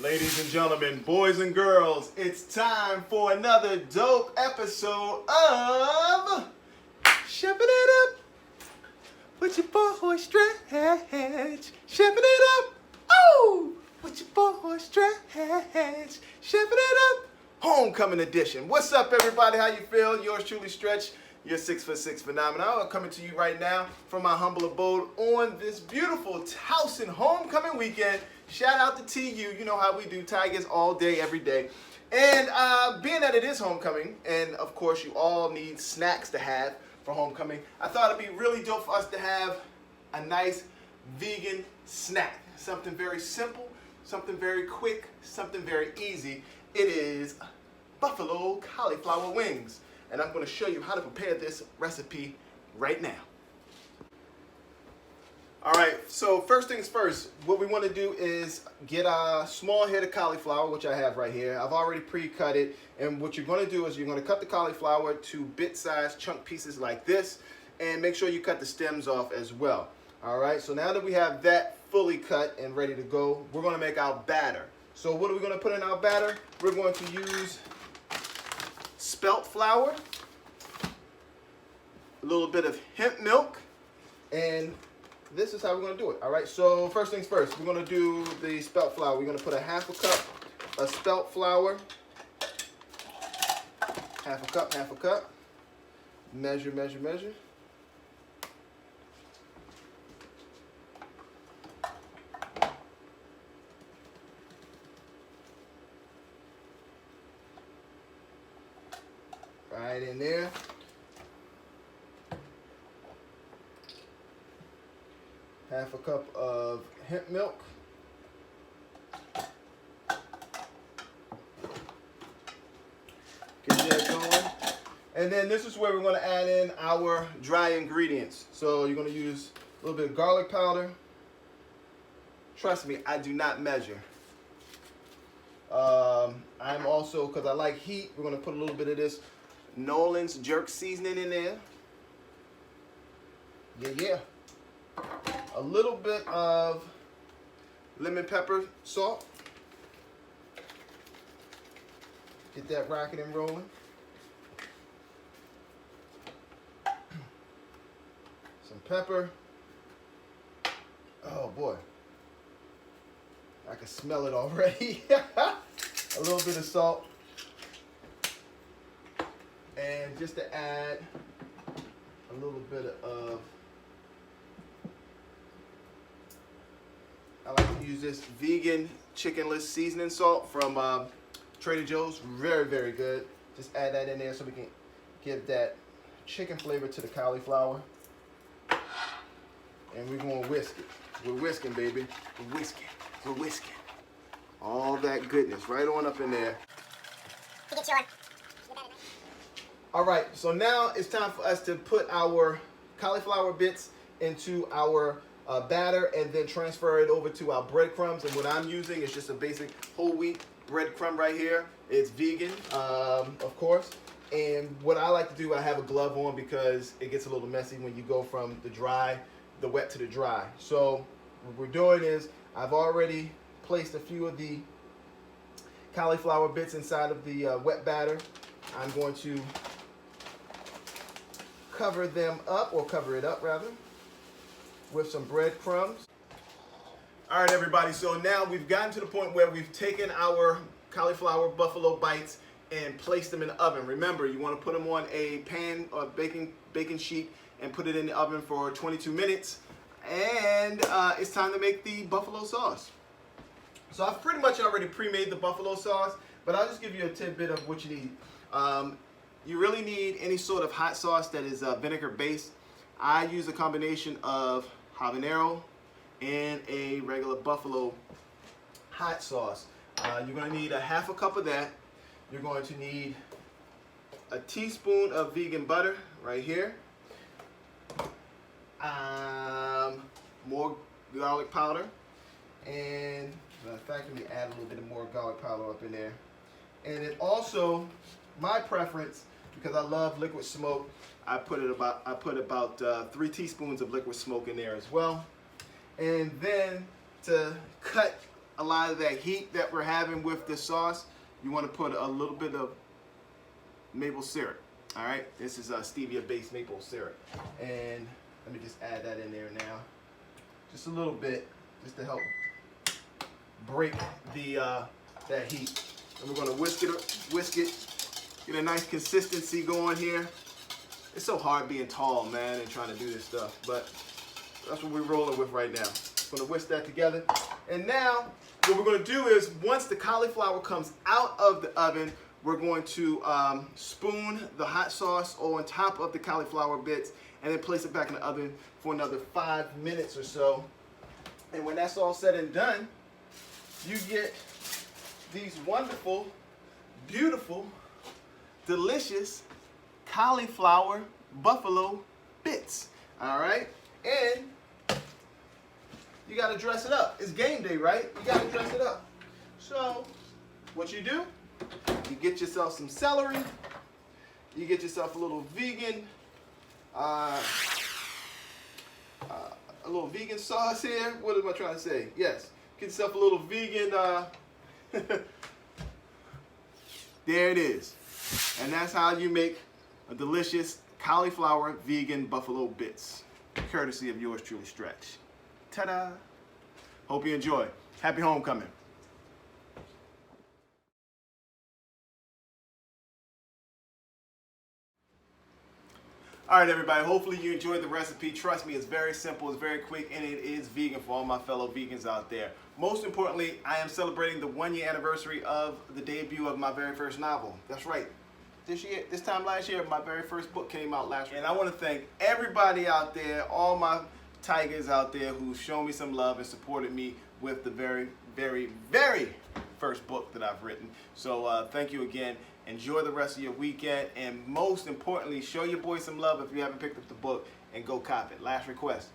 Ladies and gentlemen, boys and girls, it's time for another dope episode of Cheffin It Up with your boy Stretch. Cheffin It Up, oh, with your boy Stretch. Cheffin It Up, homecoming edition. What's up, everybody? How you feel? Yours truly, Stretch. Your 6'6" phenomenon. I'm coming to you right now from my humble abode on this beautiful Towson homecoming weekend. Shout out to TU. You know how we do, Tigers all day, every day. And being that it is homecoming, and of course you all need snacks to have for homecoming, I thought it'd be really dope for us to have a nice vegan snack. Something very simple, something very quick, something very easy. It is buffalo cauliflower wings. And I'm going to show you how to prepare this recipe right now. All right, so first things first, what we want to do is get a small head of cauliflower, which I have right here. I've already pre-cut it, and what you're going to do is you're going to cut the cauliflower to bit-sized chunk pieces like this, and make sure you cut the stems off as well. All right, so now that we have that fully cut and ready to go, we're going to make our batter. So what are we going to put in our batter? We're going to use spelt flour, a little bit of hemp milk, and this is how we're going to do it. All right, so first things first, we're going to do the spelt flour. We're going to put a half a cup of spelt flour, half a cup, measure, measure, measure. Right in there. Half a cup of hemp milk. Get that going. And then this is where we're going to add in our dry ingredients. So you're going to use a little bit of garlic powder. Trust me, I do not measure. I'm also, because I like heat, we're going to put a little bit of this Nolan's jerk seasoning in there. Yeah. A little bit of lemon pepper salt. Get that rocking and rolling. Some pepper. Oh boy. I can smell it already. A little bit of salt. And just to add a little bit of, I like to use this vegan chickenless seasoning salt from Trader Joe's. Very, very good. Just add that in there so we can give that chicken flavor to the cauliflower. And we're going to whisk it. We're whisking, baby. We're whisking. We're whisking. All that goodness right on up in there. All right, so now it's time for us to put our cauliflower bits into our batter and then transfer it over to our breadcrumbs. And what I'm using is just a basic whole wheat breadcrumb right here. It's vegan, of course. And what I like to do, I have a glove on because it gets a little messy when you go from the wet to the dry. So what we're doing is I've already placed a few of the cauliflower bits inside of the wet batter. I'm going to cover them up, or cover it up rather, with some breadcrumbs. All right, everybody, so now we've gotten to the point where we've taken our cauliflower buffalo bites and placed them in the oven. Remember, you want to put them on a pan or baking sheet and put it in the oven for 22 minutes. And it's time to make the buffalo sauce. So I've pretty much already pre-made the buffalo sauce, but I'll just give you a tidbit of what you need. You really need any sort of hot sauce that is vinegar based. I use a combination of habanero and a regular buffalo hot sauce. You're going to need a half a cup of that. You're going to need a teaspoon of vegan butter right here. More garlic powder. And in fact, let me add a little bit more garlic powder up in there. And it also, my preference, because I love liquid smoke, I put about 3 teaspoons of liquid smoke in there as well. And then to cut a lot of that heat that we're having with the sauce, you want to put a little bit of maple syrup. All right, this is stevia-based maple syrup, and let me just add that in there now, just a little bit, just to help break the that heat. And we're gonna whisk it, get a nice consistency going here. It's so hard being tall, man, and trying to do this stuff, but that's what we're rolling with right now. Gonna whisk that together, and now what we're gonna do is once the cauliflower comes out of the oven, we're going to spoon the hot sauce on top of the cauliflower bits and then place it back in the oven for another 5 minutes or so. And when that's all said and done, you get these wonderful, beautiful, delicious cauliflower buffalo bits. All right? And you got to dress it up. It's game day, right? You got to dress it up. So what you do, you get yourself some celery, you get yourself a little vegan sauce here. What am I trying to say? Yes, get yourself a little vegan, there it is. And that's how you make a delicious cauliflower vegan buffalo bits, courtesy of yours truly, Stretch. Ta-da! Hope you enjoy. Happy homecoming. All right, everybody, hopefully you enjoyed the recipe. Trust me, it's very simple, it's very quick, and it is vegan for all my fellow vegans out there. Most importantly, I am celebrating the 1-year anniversary of the debut of my very first novel. That's right. This time last year, my very first book came out last year. And I want to thank everybody out there, all my tigers out there who shown me some love and supported me with the very, very, very first book that I've written. So thank you again. Enjoy the rest of your weekend, and most importantly, show your boy some love if you haven't picked up the book, and go cop it. Last request,